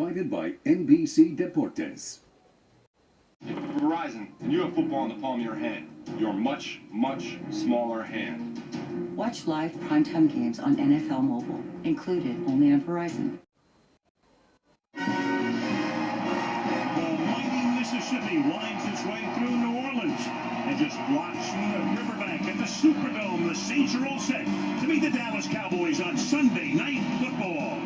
provided by NBC Deportes. Verizon, and you have football in the palm of your hand. Your much, much smaller hand. Watch live primetime games on NFL Mobile, included only on Verizon. The mighty Mississippi winds its way through New Orleans and just blocks from the riverbank at the Superdome. The Saints are all set to meet the Dallas Cowboys on Sunday Night Football.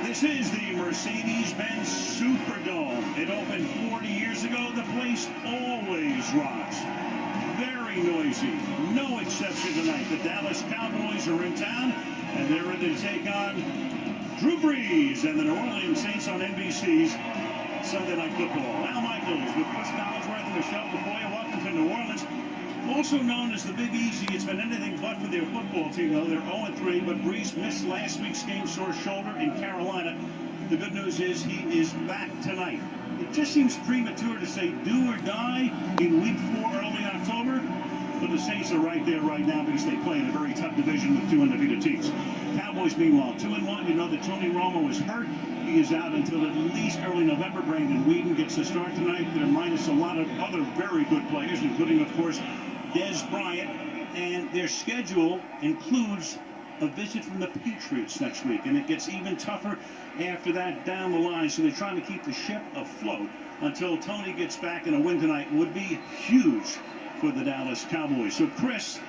This is the Mercedes-Benz Superdome. It opened 40 years ago. The place always rocks. Very noisy. No exception tonight. The Dallas Cowboys are in town, and they're ready to take on Drew Brees and the New Orleans Saints on NBC's Sunday Night Football. Al Michaels with Chris Collinsworth and Michelle DeFoy. Welcome to New Orleans. Also known as the Big Easy, it's been anything but for their football team, though. They're 0-3, but Brees missed last week's game, sore shoulder in Carolina. The good news is he is back tonight. It just seems premature to say do or die in week 4 early October, but the Saints are right there right now because they play in a very tough division with 2 undefeated teams. Cowboys, meanwhile, 2-1. You know that Tony Romo is hurt. He is out until at least early November. Brandon Whedon gets the start tonight. They're minus a lot of other very good players, including, of course, Des Bryant, and their schedule includes a visit from the Patriots next week, and it gets even tougher after that down the line. So they're trying to keep the ship afloat until Tony gets back, and a win tonight would be huge for the Dallas Cowboys. So Chris,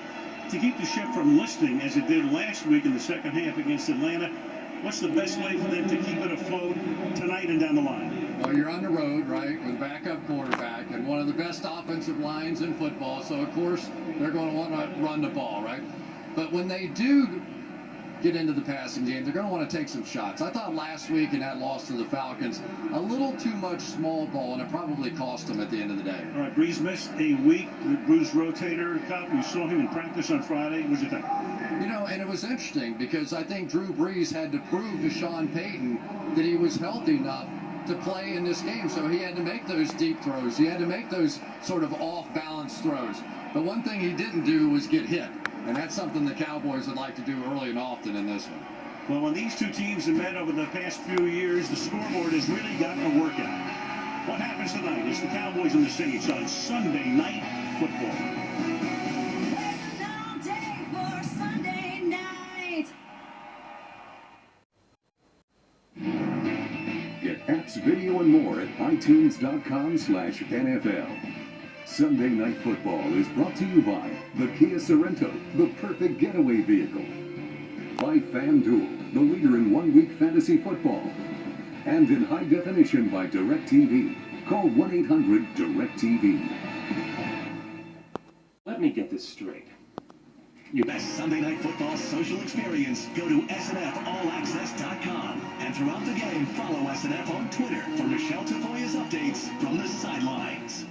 to keep the ship from listing as it did last week in the second half against Atlanta, what's the best way for them to keep it afloat tonight and down the line? Well, you're on the road, right, with a backup quarterback and one of the best offensive lines in football. So, of course, they're going to want to run the ball, right? But when they do get into the passing game, they're going to want to take some shots. I thought last week in that loss to the Falcons, a little too much small ball, and it probably cost them at the end of the day. All right, Brees missed a week with bruised rotator cuff. We saw him in practice on Friday. What did you think? You know, and it was interesting because I think Drew Brees had to prove to Sean Payton that he was healthy enough to play in this game, so he had to make those deep throws. He had to make those sort of off-balance throws. But one thing he didn't do was get hit, and that's something the Cowboys would like to do early and often in this one. Well, when these two teams have met over the past few years, the scoreboard has really gotten a workout. What happens tonight is the Cowboys and the Saints on Sunday Night Football. Apps, video, and more at iTunes.com/NFL. Sunday Night Football is brought to you by the Kia Sorento, the perfect getaway vehicle. By FanDuel, the leader in one-week fantasy football. And in high definition by DirecTV. Call 1-800-DirecTV. Let me get this straight. Your best Sunday Night Football social experience. Go to snfallaccess.com. throughout the game, follow SNF on Twitter for Michelle Tafoya's updates from the sidelines.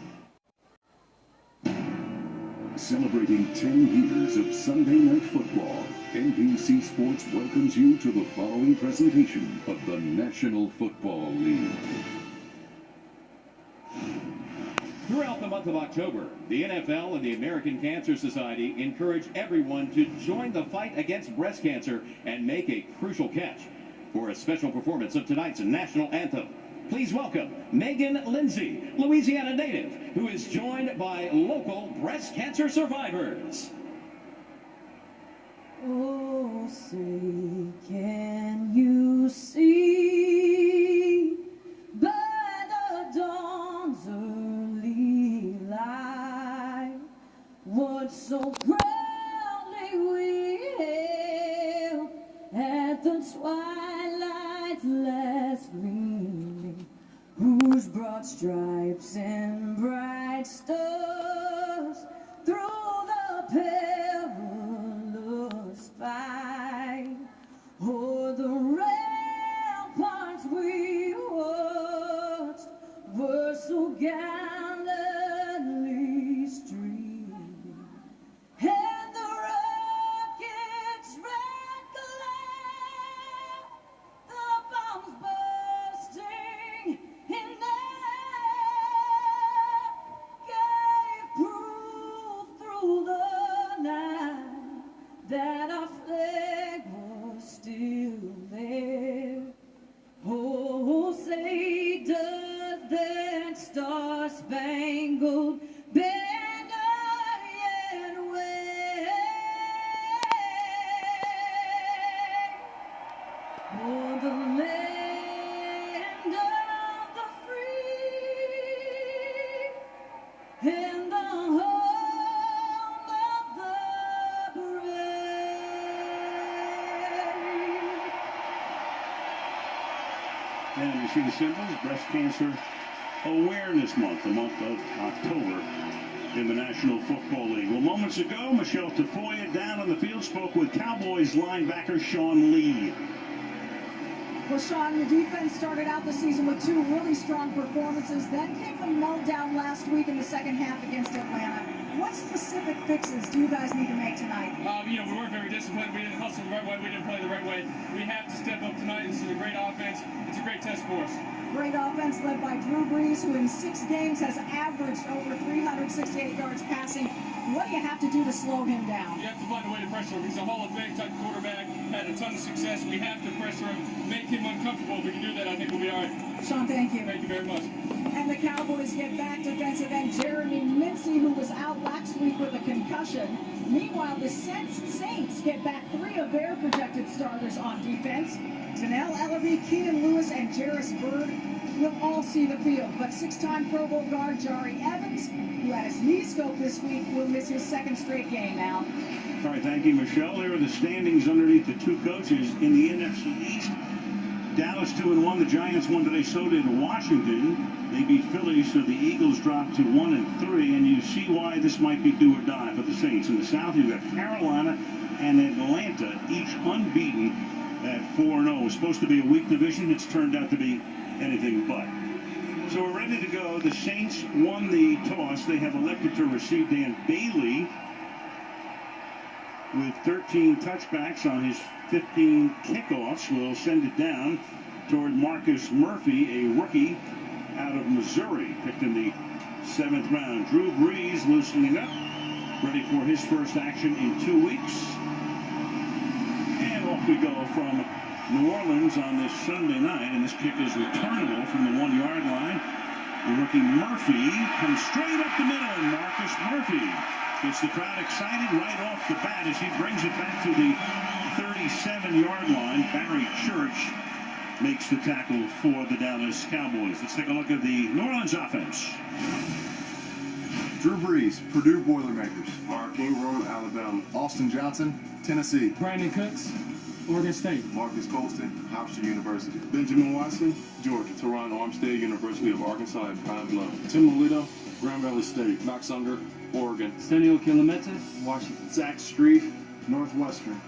Celebrating 10 years of Sunday Night Football, NBC Sports welcomes you to the following presentation of the National Football League. Throughout the month of October, the NFL and the American Cancer Society encourage everyone to join the fight against breast cancer and make a crucial catch. For a special performance of tonight's national anthem, please welcome Megan Lindsay, Louisiana native, who is joined by local breast cancer survivors. Oh, say, can you see by the dawn's early light what so proudly we hailed at the twilight's last gleaming, whose broad stripes and bright stars through the perilous fight o'er the ramparts we watched were so gallantly streaming, and the rockets' red glare, the bombs bursting in air, gave proof through the night that our flag was still there. Oh, say, does that star-spangled banner yet wave o'er the land of the free and the home of the brave? And you see the symbols, Breast Cancer Awareness Month, the month of October in the National Football League. Well, moments ago, Michelle Tafoya down on the field spoke with Cowboys linebacker Sean Lee. Well, Sean, your defense started out the season with two really strong performances, then came the meltdown last week in the second half against Atlanta. What specific fixes do you guys need to make tonight? We weren't very disciplined. We didn't hustle the right way. We didn't play the right way. We have to step up tonight. This is a great offense. It's a great test for us. Great offense led by Drew Brees, who in 6 games has averaged over 368 yards passing. What do you have to do to slow him down? You have to find a way to pressure him. He's a Hall of Fame type quarterback, had a ton of success. We have to pressure him, make him uncomfortable. If we can do that, I think we'll be all right. Sean, thank you. Thank you very much. And the Cowboys get back defensive end Jeremy Mincy, who was out last week with a concussion. Meanwhile, the Saints get back 3 of their projected starters on defense. Janelle Ellerby, Keenan Lewis, and Jarris Byrd will all see the field. But 6-time Pro Bowl guard Jari Evans, who had his knee scoped this week, will miss his 2nd straight game now. All right, thank you, Michelle. Here are the standings underneath the two coaches in the NFC East. Dallas 2-1. The Giants won today. So did Washington. They beat Philly, so the Eagles dropped to 1-3. And you see why this might be do or die for the Saints. In the South, you've got Carolina and Atlanta, each unbeaten at 4-0. It was supposed to be a weak division. It's turned out to be anything but. So we're ready to go. The Saints won the toss. They have elected to receive Dan Bailey with 13 touchbacks on his 15 kickoffs. Will send it down toward Marcus Murphy, a rookie out of Missouri, picked in the 7th round. Drew Brees loosening up, ready for his first action in 2 weeks. And off we go from New Orleans on this Sunday night, and this kick is returnable from the 1-yard line. The rookie Murphy comes straight up the middle, and Marcus Murphy gets the crowd excited right off the bat as he brings it back to the 37-yard line. Barry Church makes the tackle for the Dallas Cowboys. Let's take a look at the New Orleans offense. Drew Brees, Purdue Boilermakers. Mark Ingram, Alabama. Austin Johnson, Tennessee. Brandon Cooks, Oregon State. Marcus Colston, Hofstra University. Benjamin Watson, Georgia. Teron Armstead, University of Arkansas at Pine Bluff. Tim Melito, Grand Valley State. Max Unger, Oregon. Senio Kilamete, Washington. Zach Street, Northwestern.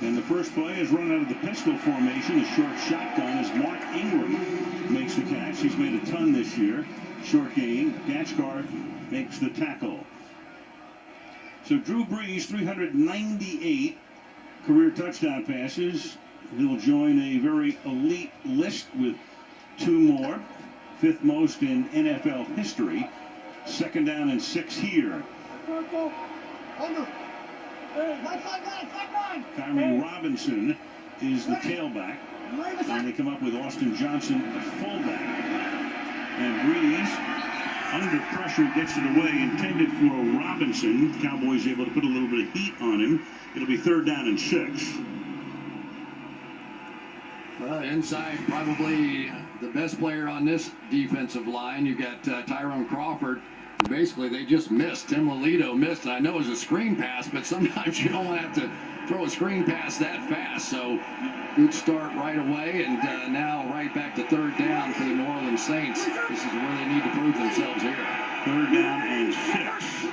And the first play is run out of the pistol formation. The short shotgun as Mark Ingram makes the catch. He's made a ton this year. Short gain. Gatchkar makes the tackle. So Drew Brees, 398 career touchdown passes. He'll join a very elite list with 2 more. 5th most in NFL history. 2nd down and 6 here. Kyrie Robinson is the tailback. And they come up with Austin Johnson, the fullback. And Brees, under pressure, gets it away, intended for Robinson. Cowboys able to put a little bit of heat on him. It'll be 3rd down and 6. Inside, probably the best player on this defensive line. You got Tyrone Crawford. Basically, they just missed. Tim Lolito missed. I know it was a screen pass, but sometimes you don't have to throw a screen pass that fast. So, good start right away, and now right back to 3rd down for the New Orleans Saints. This is where they need to prove themselves here. 3rd down and 6.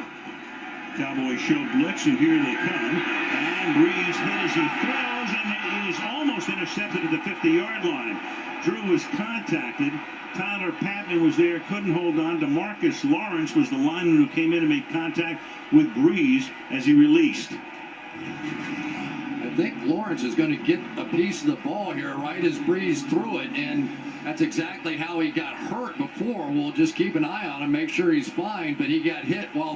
Cowboys show blitz, and here they come. And Brees hit as he throws, and it is almost intercepted at the 50-yard line. Drew was contacted. Tyler Patton was there, couldn't hold on. DeMarcus Lawrence was the lineman who came in and made contact with Brees as he released. I think Lawrence is going to get a piece of the ball here right as Brees threw it, and that's exactly how he got hurt before. We'll just keep an eye on him, make sure he's fine, but he got hit while